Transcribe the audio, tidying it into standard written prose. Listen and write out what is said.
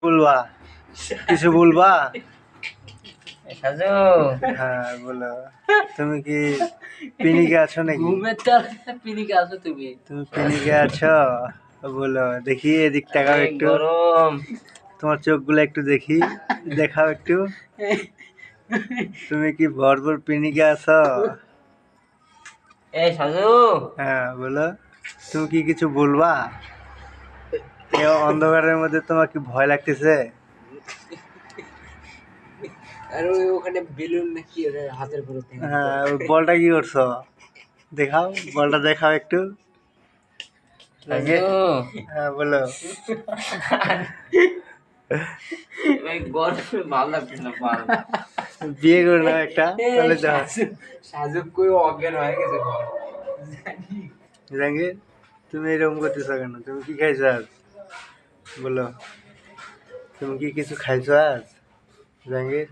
বলবা কিছু বলবা? সাজু হ্যাঁ বলো। তুমি কি পিনিকে আছো নাকি? ঘুমের তাল পিনিকে আছো তুমি? তুমি পিনিকে আছো? বলো দেখি, এদিক তাকাও অনেক একটু। গরম। তোমার চোখগুলো একটু দেখি, দেখাও একটু। তুমি কি ভরপুর পিনিকে আছো? এই সাজু হ্যাঁ বলো। তুমি কি কিছু বলবা? এই অন্ধকারের মধ্যে তোমার কি ভয় লাগতেছে? আর ওখানে বেলুন নাকি হাতের উপরে? হ্যাঁ, ওই বলটা কি করছো? দেখাও, বলটা দেখাও একটু। সাজু হ্যাঁ বলো। ভাই গরমে ভালো লাগছে না পাল। বিয়ে করে নাও একটা, তাহলে তো হয়। সাজু কই অজ্ঞান হয়ে গেছে বল। জাহাঙ্গীর, তুমি এরকম করতেছো কেন? তুমি কি খাইছো আজ? বলো, তুমি কি কিছু খাইছো আজ জাহাঙ্গীর?